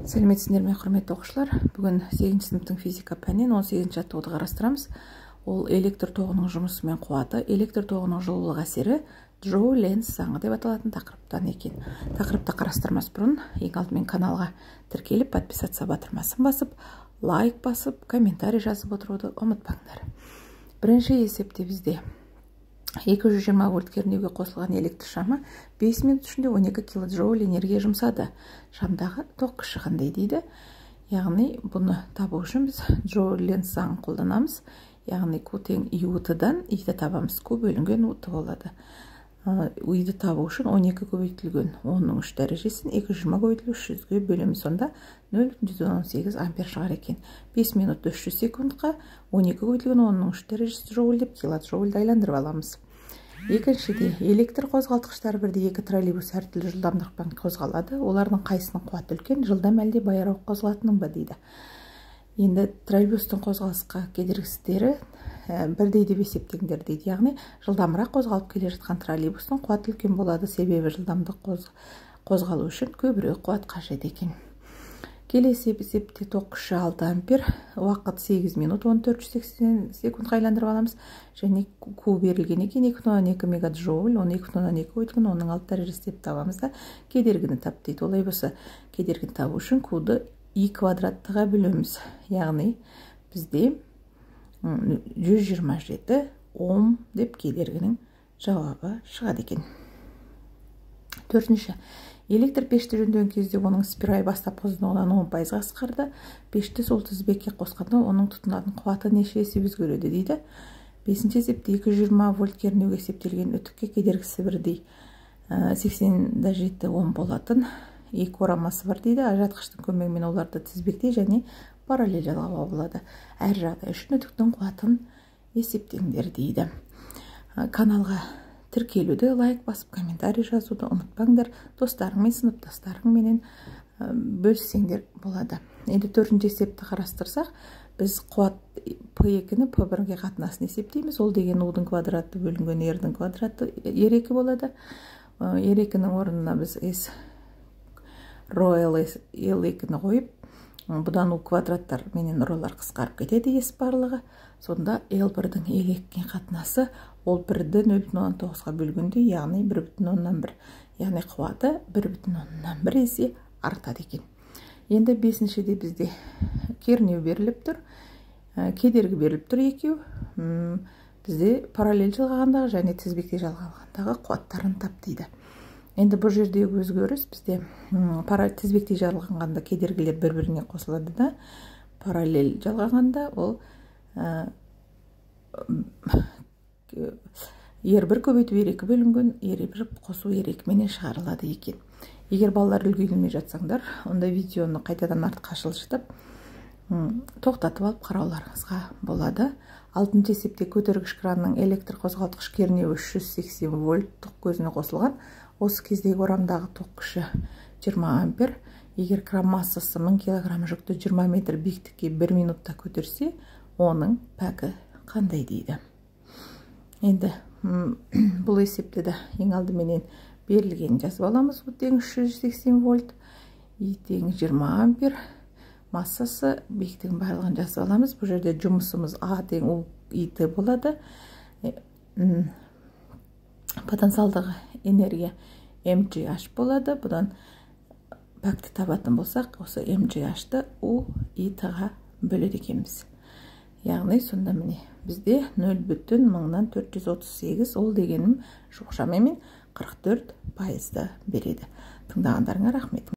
Сәлеметсіздер ме, құрметті оқушылар? Бүгін 8 сыныптың физика пәнінен 18 жаттығуды қарастырамыз. Ол электр тоғының жұмысы мен қуаты, электр тоғының жылулық әсері Джоуль-Ленц заңы деп аталатын тақырыптан екен. Тақырыпты қарастырмас бұрын, ең алдымен каналға тіркеліп, подписаться батырмасын басып, лайк басып, комментарий жазып отыруды ұмытпаңдар. Бірінші есепте бізде 220 вольт кернеуге қосылған электр шамы 5 минут ішінде 12 килоджоуль энергия жұмсады. Шамдағы тоқ күші қандай дейді. Яғни бұны табу үшін біз Джоуль-Ленц заңын қолданамыз. Яғни Q тең I-дан I-ді табамыз. Q бөлінген U болады. I-ді табу үшін 12 көбейтілген 10-ның 3 дәрежесін 220 көбейтілген 300-ге бөлеміз. Сонда 0,118 ампер шығар екен. 5 минут 300 секундқа 12 көбейтілген 10-ның 3 дәрежесі джоуль деп килоджоульді айландырып аламыз. Екіншіде, электр қозғалтқыштар бірде екі троллейбус әртүрлі жылдамдықпен қозғалады. Олардың қайсының қуаты үлкен, жылдам әлде баярақ қозғалатынын ба дейді. Енді троллейбустың қозғалысқа кедергістері бірдей деп есептеңдер дейді. Яғни жылдамырақ қозғалып келе жатқан троллейбустың қуаты үлкен болады, себебі жылдамдық қозғалу үшін көбірек қуат қажет екен. Келесі есепте тоқ күші 6 ампер, уақыт 8 минут 1480 секундқа айландырып аламыз. Және Q берілген екен 2,12 мегаджоуль, 12,12 көбейтілген 10-ның 6 дәрежесі деп табамыз да кедергіні тап дейді. Олай болса, кедергіні табу үшін Q-ды I квадраттыға бөлеміз. Яғни бізде 127 Ом деп кедергінің жауабы шығады екен. Төртінші. Электр пешті жөндеген кезде оның спираль бастап ұзындығынан 10% қысқарды. Пешті сол тізбекке қосқанда оның тұтынатын қуаты неше есе өзгереді дейді. Бесінші есепте 220 вольт кернеуге есептелген үтікке кедергісі бірдей 87 Ом болатын екі орамасы бар дейді. Ажыратқыштың көмегімен оларды тізбекте және параллель жалғауға болады. Әр жағдай үшін үтіктің қуатын есептеңдер дейді. Каналға тіркелуді, лайк басып, комментарий жазуды ұмытпаңдар. Достарың мен сыныптастарыңменен бөліссеңдер болады. Енді төртінші есепті қарастырсақ, біз қуат P2-ні P1-ге қатынасын есептейміз. Ол деген U-дің квадраты бөлінген R-дің квадраты R2 болады. R2-нің орнына біз L2-ні қойып, бұдан U квадраттар менен ролар қысқарып кетеді ес барлығы. Сонда L1-дің L2-ге қатынасы ол 1-ді 0,19-ға бөлгенде, яғни 1,1. Яғни қуаты 1,1 есе артады екен. Енді бесіншіде бізде кернеу беріліп тұр, кедергі беріліп тұр екеу. Бізде параллель жалғағандағы және тізбекте жалғағандағы қуаттарын тап дейді. Енді бұл жердегі өзгеріс бізде тізбекте жалғағанда кедергілер бір-біріне қосылады да, параллель жалғағанда ол R1 көбейту R2 бөлінген R1 қосу R2 менен шығарылады екен. Егер балалар үлгерілмей жатсаңдар, онда видеоны қайтадан артқа жылжытып, тоқтатып алып қарауларыңызға болады. Алтыншы есепте көтергіш кранның электр қозғалтқыш кернеуі 380 вольт тоқ көзіне қосылған. Осы кездегі орамдағы тоқ күші 20 ампер. Егер кран массасы 1000 килограмм жүкті 20 метр биіктікке 1 минутта көтерсе, оның пәкі қандай дейді. Енді бұл есепте де ең алдыменен берілген жазып аламыз. U тең 380 вольт, I тең 20 ампер, массасы биіктігін барлығын жазып аламыз. Бұл жерде жұмысымыз A тең U I-T болады. Потенциалдағы энергия mgh болады. Бұдан пәкті табатын болсақ, осы mgh-ті U I-T-ға бөледі екенбіз. Яғни сонда міне бізде 0,1438 ол дегенім жоқ шамамен 44%-ды береді. Тыңдағандарыңа рахмет.